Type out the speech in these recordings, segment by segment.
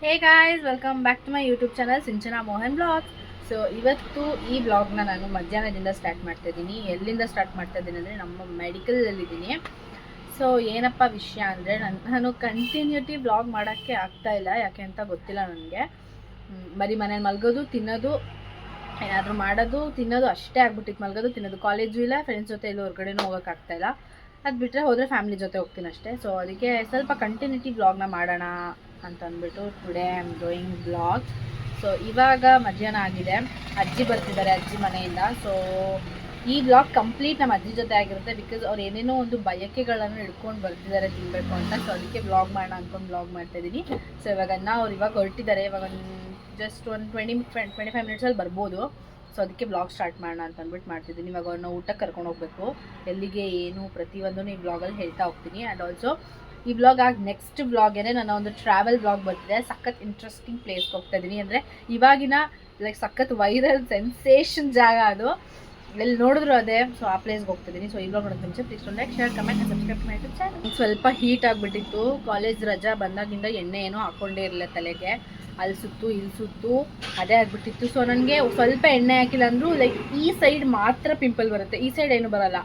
Hey guys, welcome back to my YouTube channel Sinchana Mohan blogs. So ಇವತ್ತು ಈ ಬ್ಲಾಗ್ನ ನಾನು ಮಧ್ಯಾಹ್ನದಿಂದ ಸ್ಟಾರ್ಟ್ ಮಾಡ್ತಾ ಇದ್ದೀನಿ. ಎಲ್ಲಿಂದ ಸ್ಟಾರ್ಟ್ ಮಾಡ್ತಾ ಇದ್ದೀನಿ ಅಂದರೆ ನಮ್ಮ ಮೆಡಿಕಲಲ್ಲಿದ್ದೀನಿ. ಸೊ ಏನಪ್ಪ ವಿಷಯ ಅಂದರೆ ನಾನು ಕಂಟಿನ್ಯೂಟಿ ಬ್ಲಾಗ್ ಮಾಡೋಕ್ಕೆ ಆಗ್ತಾಯಿಲ್ಲ. ಯಾಕೆ ಅಂತ ಗೊತ್ತಿಲ್ಲ ನನಗೆ. ಬರೀ ಮನೇಲಿ ಮಲ್ಗೋದು, ತಿನ್ನೋದು, ಏನಾದರೂ ಮಾಡೋದು, ತಿನ್ನೋದು ಅಷ್ಟೇ ಆಗ್ಬಿಟ್ಟಿತ್ತು. ಮಲ್ಗೋದು, ತಿನ್ನೋದು. ಕಾಲೇಜು ಇಲ್ಲ, ಫ್ರೆಂಡ್ಸ್ ಜೊತೆ ಎಲ್ಲೂ ಹೊರಗಡೆನೂ ಹೋಗೋಕ್ಕಾಗ್ತಾಯಿಲ್ಲ. ಅದು ಬಿಟ್ಟರೆ ಹೋದರೆ ಫ್ಯಾಮಿಲಿ ಜೊತೆ ಹೋಗ್ತೀನಿ ಅಷ್ಟೇ. ಸೊ ಅದಕ್ಕೆ ಸ್ವಲ್ಪ ಕಂಟಿನ್ಯೂಟಿ ಬ್ಲಾಗ್ನ ಮಾಡೋಣ ಅಂತ ಅಂದ್ಬಿಟ್ಟು today I am doing blog. So ಇವಾಗ ಮಧ್ಯಾಹ್ನ ಆಗಿದೆ, ಅಜ್ಜಿ ಬರ್ತಿದ್ದಾರೆ ಅಜ್ಜಿ ಮನೆಯಿಂದ. ಸೊ ಈ ಬ್ಲಾಗ್ ಕಂಪ್ಲೀಟ್ ನಮ್ಮ ಅಜ್ಜಿ ಜೊತೆ ಆಗಿರುತ್ತೆ. ಬಿಕಾಸ್ ಅವ್ರು ಏನೇನೋ ಒಂದು ಬಯಕೆಗಳನ್ನು ಹಿಡ್ಕೊಂಡು ಬರ್ತಿದ್ದಾರೆ ತಿನ್ನಬೇಕು ಅಂತ. ಸೊ ಅದಕ್ಕೆ ಬ್ಲಾಗ್ ಮಾಡೋಣ ಅಂದ್ಕೊಂಡು ಬ್ಲಾಗ್ ಮಾಡ್ತಾಯಿದ್ದೀನಿ. ಸೊ ಇವಾಗ ಹೊರಟಿದ್ದಾರೆ. ಇವಾಗ ಜಸ್ಟ್ ಒಂದು 25 ಮಿನಿಟ್ಸಲ್ಲಿ ಬರ್ಬೋದು. ಸೊ ಅದಕ್ಕೆ ಬ್ಲಾಗ್ ಸ್ಟಾರ್ಟ್ ಮಾಡೋಣ ಅಂತ ಅಂದ್ಬಿಟ್ಟು ಮಾಡ್ತಿದ್ದೀನಿ. ಇವಾಗ ಅವ್ರನ್ನ ಊಟಕ್ಕೆ ಕರ್ಕೊಂಡು ಹೋಗಬೇಕು. ಎಲ್ಲಿಗೆ ಏನು ಪ್ರತಿಯೊಂದೂ ಈ ಬ್ಲಾಗಲ್ಲಿ ಹೇಳ್ತಾ ಹೋಗ್ತೀನಿ. ಆ್ಯಂಡ್ ಆಲ್ಸೋ ಈ ಬ್ಲಾಗ್ ಆಗಿ ನೆಕ್ಸ್ಟ್ ಬ್ಲಾಗೇನೆ ನನ್ನ ಒಂದು ಟ್ರಾವೆಲ್ ಬ್ಲಾಗ್ ಬರ್ತಿದೆ. ಸಖತ್ ಇಂಟ್ರೆಸ್ಟಿಂಗ್ ಪ್ಲೇಸ್ಗೆ ಹೋಗ್ತಾ ಇದ್ದೀನಿ. ಅಂದರೆ ಇವಾಗಿನ ಸಖತ್ ವೈರಲ್ ಸೆನ್ಸೇಷನ್ ಜಾಗ ಅದು, ಎಲ್ಲಿ ನೋಡಿದ್ರು ಅದೇ. ಸೊ ಆ ಪ್ಲೇಸ್ಗೆ ಹೋಗ್ತಿದ್ದೀನಿ. ಸೊ ಈ ಬ್ಲಾಗ್ ನೋಡೋದು ಮುಂಚೆ please like, share, comment, subscribe ಮಾಡಿ ಚಾನಲ್. ಸ್ವಲ್ಪ ಹೀಟ್ ಆಗಿಬಿಟ್ಟಿತ್ತು. ಕಾಲೇಜ್ ರಜಾ ಬಂದಾಗಿಂದ ಎಣ್ಣೆ ಏನೋ ಹಾಕ್ಕೊಂಡೇ ಇರಲಿಲ್ಲ ತಲೆಗೆ. ಅಲ್ಲಿ ಸುತ್ತು ಇಲ್ಲಿ ಸುತ್ತು ಅದೇ ಆಗಿಬಿಟ್ಟಿತ್ತು. ಸೊ ನನಗೆ ಸ್ವಲ್ಪ ಎಣ್ಣೆ ಹಾಕಿಲ್ಲ ಅಂದರೂ ಈ ಸೈಡ್ ಮಾತ್ರ ಪಿಂಪಲ್ ಬರುತ್ತೆ, ಈ ಸೈಡ್ ಏನು ಬರಲ್ಲ.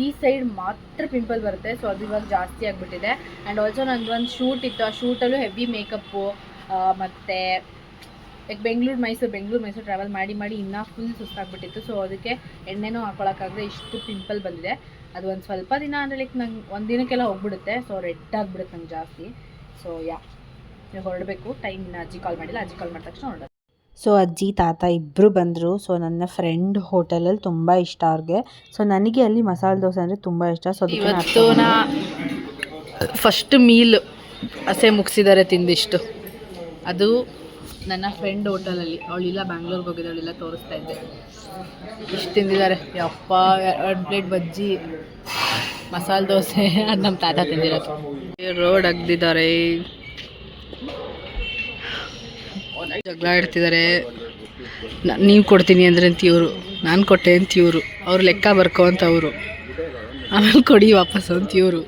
ಈ ಸೈಡ್ ಮಾತ್ರ ಪಿಂಪಲ್ ಬರುತ್ತೆ. ಸೊ ಅದು ಇವಾಗ ಜಾಸ್ತಿ ಆಗಿಬಿಟ್ಟಿದೆ. ಆ್ಯಂಡ್ ಆಲ್ಸೋ ನಂದೊಂದು ಶೂಟ್ ಇತ್ತು. ಆ ಶೂಟಲ್ಲೂ ಹೆವಿ ಮೇಕಪ್ಪು, ಮತ್ತು ಬೆಂಗಳೂರು ಮೈಸೂರು ಟ್ರಾವೆಲ್ ಮಾಡಿ ಇನ್ನೂ ಫುಲ್ ಸುಸ್ತಾಗ್ಬಿಟ್ಟಿತ್ತು. ಸೊ ಅದಕ್ಕೆ ಎಣ್ಣೆನೂ ಹಾಕೊಳಕ್ಕಾಗದೆ ಇಷ್ಟು ಪಿಂಪಲ್ ಬಂದಿದೆ. ಅದು ಒಂದು ಸ್ವಲ್ಪ ದಿನ ಅಂದರೆ ನಂಗೆ ಒಂದು ದಿನಕ್ಕೆಲ್ಲ ಹೋಗ್ಬಿಡುತ್ತೆ. ಸೊ ರೆಡ್ ಆಗಿಬಿಡುತ್ತೆ ನಂಗೆ ಜಾಸ್ತಿ. ಸೊ ಹೊರಡಬೇಕು. ಟೈಮ್ ಅಜ್ಜಿ ಕಾಲ್ ಮಾಡಿಲ್ಲ, ಅಜ್ಜಿ ಕಾಲ್ ಮಾಡಿದ ತಕ್ಷಣ ಹೊರಡೋದು. ಸೊ ಅಜ್ಜಿ ತಾತ ಇಬ್ಬರು ಬಂದರು. ಸೊ ನನ್ನ ಫ್ರೆಂಡ್ ಹೋಟೆಲಲ್ಲಿ ತುಂಬ ಇಷ್ಟ ಅವ್ರಿಗೆ. ಸೊ ನನಗೆ ಅಲ್ಲಿ ಮಸಾಲೆ ದೋಸೆ ಅಂದರೆ ತುಂಬ ಇಷ್ಟ. ಸೊ ಇವತ್ತು ಫಸ್ಟ್ ಮೀಲ್ ಹಸೆ ಮುಗಿಸಿದ್ದಾರೆ ತಿಂದಿಷ್ಟು. ಅದು ನನ್ನ ಫ್ರೆಂಡ್ ಹೋಟೆಲಲ್ಲಿ. ಅವಳಿಲ್ಲ, ಬ್ಯಾಂಗ್ಳೂರ್ಗೆ ಹೋಗಿದ್ದಾಳಿಲ್ಲ, ತೋರಿಸ್ತಾ ಇದ್ದೆ. ಇಷ್ಟು ತಿಂದಿದ್ದಾರೆ. ಯಪ್ಪ, 2 ಪ್ಲೇಟ್ ಬಜ್ಜಿ, ಮಸಾಲೆ ದೋಸೆ, ಅದು ನಮ್ಮ ತಾತ ತಿಂದಿರೋದು. ರೋಡ್ ಅಗ್ದಿದ್ದಾರೆ, ಜಗಳ ಆಡ್ತಿದ್ದಾರೆ. ನೀವು ಕೊಡ್ತೀನಿ ಅಂದರೆ ಅಂತ ಇವರು, ನಾನು ಕೊಟ್ಟೆ ಅಂತ ಇವರು, ಅವ್ರು ಲೆಕ್ಕ ಬರ್ಕೋ ಅಂತ ಅವರು, ಆಮೇಲೆ ಕೊಡಿ ವಾಪಸ್ಸು ಅಂತ ಇವರು.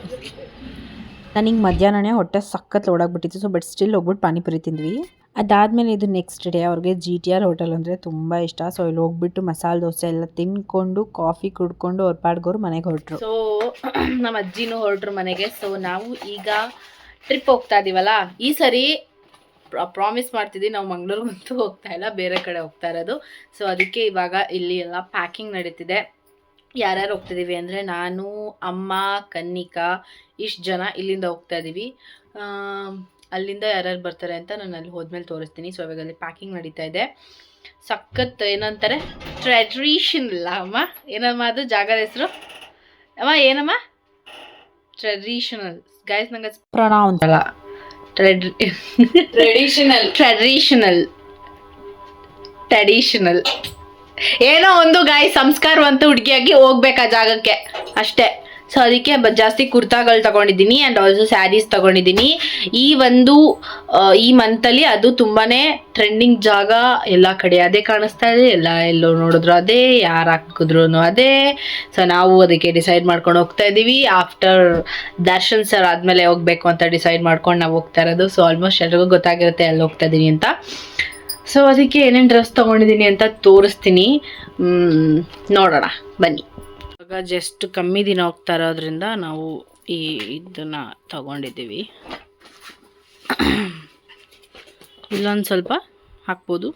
ನನಗೆ ಮಧ್ಯಾಹ್ನನೇ ಹೊಟ್ಟೆ ಸಖತ್ ಓಡಾಗ್ಬಿಟ್ಟಿತ್ತು. ಸೊ ಬಟ್ ಸ್ಟಿಲ್ ಹೋಗ್ಬಿಟ್ಟು ಪಾನಿಪುರಿ ತಿಂದ್ವಿ. ಅದಾದಮೇಲೆ ಇದು ನೆಕ್ಸ್ಟ್ ಡೇ ಅವ್ರಿಗೆ GTR ಹೋಟೆಲ್ ಅಂದರೆ ತುಂಬ ಇಷ್ಟ. ಸೊ ಇಲ್ಲಿ ಹೋಗ್ಬಿಟ್ಟು ಮಸಾಲೆ ದೋಸೆ ಎಲ್ಲ ತಿನ್ಕೊಂಡು ಕಾಫಿ ಕುಡ್ಕೊಂಡು ಅವ್ರ ಪಾಡ್ಗೋರು ಮನೆಗೆ ಹೊರಟ್ರು. ಸೊ ನಮ್ಮ ಅಜ್ಜಿನೂ ಹೊರಟ್ರು ಮನೆಗೆ. ಸೊ ನಾವು ಈಗ ಟ್ರಿಪ್ ಹೋಗ್ತಾ ಇದೀವಲ್ಲ, ಈ ಸರಿ ಪ್ರಾಮಿಸ್ ಮಾಡ್ತಿದ್ದೀವಿ, ನಾವು ಮಂಗಳೂರಿಗಂತೂ ಹೋಗ್ತಾ ಇಲ್ಲ, ಬೇರೆ ಕಡೆ ಹೋಗ್ತಾ ಇರೋದು. ಸೊ ಅದಕ್ಕೆ ಇವಾಗ ಇಲ್ಲಿ ಎಲ್ಲ ಪ್ಯಾಕಿಂಗ್ ನಡೀತಿದೆ. ಯಾರ್ಯಾರು ಹೋಗ್ತಿದ್ದೀವಿ ಅಂದರೆ ನಾನು, ಅಮ್ಮ, ಕನ್ನಿಕಾ, ಇಷ್ಟು ಜನ ಇಲ್ಲಿಂದ ಹೋಗ್ತಾ ಇದ್ದೀವಿ. ಅಲ್ಲಿಂದ ಯಾರ್ಯಾರು ಬರ್ತಾರೆ ಅಂತ ನಾನು ಅಲ್ಲಿ ಹೋದ್ಮೇಲೆ ತೋರಿಸ್ತೀನಿ. ಸೊ ಇವಾಗ ಅಲ್ಲಿ ಪ್ಯಾಕಿಂಗ್ ನಡೀತಾ ಇದೆ. ಸಖತ್ ಏನಂತಾರೆ, ಟ್ರೆಡಿಷನಲ್ ಅಮ್ಮ, ಏನಮ್ಮ ಅದು ಜಾಗದ ಹೆಸರು ಅಮ್ಮ, ಏನಮ್ಮ, ಟ್ರೆಡಿಷನಲ್ ಗೈಸ್. ನಂಗೆ ಪ್ರೊನೌನ್ಸ್ ಅಲ್ಲ, ಟ್ರೆಡಿಷನಲ್ ಏನೋ ಒಂದು ಗಾಯ ಸಂಸ್ಕಾರವಂತ ಹುಡುಗಿಯಾಗಿ ಹೋಗ್ಬೇಕು ಆ ಜಾಗಕ್ಕೆ ಅಷ್ಟೇ. ಸೊ ಅದಕ್ಕೆ ಜಾಸ್ತಿ ಕುರ್ತಾಗಳು ತಗೊಂಡಿದ್ದೀನಿ ಆ್ಯಂಡ್ ಆಲ್ಸೋ ಸ್ಯಾರೀಸ್ ತಗೊಂಡಿದ್ದೀನಿ. ಈ ಮಂತಲ್ಲಿ ಅದು ತುಂಬಾ ಟ್ರೆಂಡಿಂಗ್ ಜಾಗ. ಎಲ್ಲ ಕಡೆ ಅದೇ ಕಾಣಿಸ್ತಾ ಇದೆ, ಎಲ್ಲೋ ನೋಡಿದ್ರು ಅದೇ, ಯಾರು ಹಾಕಿದ್ರು ಅದೇ. ಸೊ ನಾವು ಅದಕ್ಕೆ ಡಿಸೈಡ್ ಮಾಡ್ಕೊಂಡು ಹೋಗ್ತಾ ಇದ್ದೀವಿ. ಆಫ್ಟರ್ ದರ್ಶನ್ ಸರ್ ಆದಮೇಲೆ ಹೋಗ್ಬೇಕು ಅಂತ ಡಿಸೈಡ್ ಮಾಡ್ಕೊಂಡು ನಾವು ಹೋಗ್ತಾ ಇರೋದು. ಸೊ ಆಲ್ಮೋಸ್ಟ್ ಎಲ್ರಿಗೂ ಗೊತ್ತಾಗಿರುತ್ತೆ ಎಲ್ಲಿ ಹೋಗ್ತಾ ಇದ್ದೀನಿ ಅಂತ. ಸೊ ಅದಕ್ಕೆ ಏನೇನು ಡ್ರೆಸ್ ತೊಗೊಂಡಿದ್ದೀನಿ ಅಂತ ತೋರಿಸ್ತೀನಿ, ನೋಡೋಣ ಬನ್ನಿ. ಇವಾಗ ಜಸ್ಟ್ ಕಮ್ಮಿ ದಿನ ಹೋಗ್ತಾ ಇರೋದ್ರಿಂದ ನಾವು ಇದನ್ನು ತಗೊಂಡಿದ್ದೀವಿ. ಇಲ್ಲೊಂದು ಸ್ವಲ್ಪ ಹಾಕ್ಬೋದು,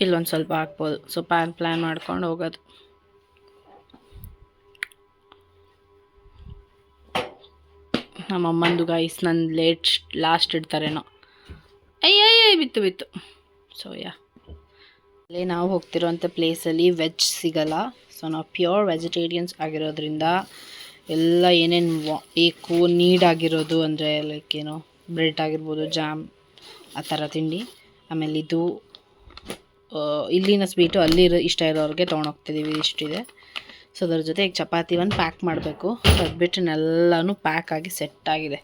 ಇಲ್ಲೊಂದು ಸ್ವಲ್ಪ ಹಾಕ್ಬೋದು. ಸೊ ಪ್ಲ್ಯಾನ್ ಮಾಡ್ಕೊಂಡು ಹೋಗೋದು. ನಮ್ಮಮ್ಮಂದು ಗೈಸ್ ನನ್ನ ಲಾಸ್ಟ್ ಇಡ್ತಾರೇನೋ. ಅಯ್ಯ ಬಿತ್ತು. ಸೊ ಅಲ್ಲೇ ನಾವು ಹೋಗ್ತಿರೋಂಥ ಪ್ಲೇಸಲ್ಲಿ ವೆಜ್ ಸಿಗಲ್ಲ. ಸೊ ನಾವು ಪ್ಯೂರ್ ವೆಜಿಟೇರಿಯನ್ಸ್ ಆಗಿರೋದ್ರಿಂದ ಎಲ್ಲ ಏನೇನು ನೀಡಾಗಿರೋದು ಅಂದರೆ ಏನೋ ಬ್ರೆಡ್ ಆಗಿರ್ಬೋದು, ಜಾಮ್, ಆ ಥರ ತಿಂಡಿ. ಆಮೇಲೆ ಇದು ಇಲ್ಲಿನ ಸ್ವೀಟು ಅಲ್ಲಿ ಇಷ್ಟ ಇರೋರಿಗೆ ತೊಗೊಂಡೋಗ್ತಿದ್ದೀವಿ. ಇಷ್ಟಿದೆ. ಸೊ ಅದ್ರ ಜೊತೆ ಈಗ ಚಪಾತಿ ಒಂದು ಪ್ಯಾಕ್ ಮಾಡಬೇಕು. ಸೊ ಅದು ಬಿಟ್ಟು ಎಲ್ಲನೂ ಪ್ಯಾಕ್ ಆಗಿ ಸೆಟ್ ಆಗಿದೆ.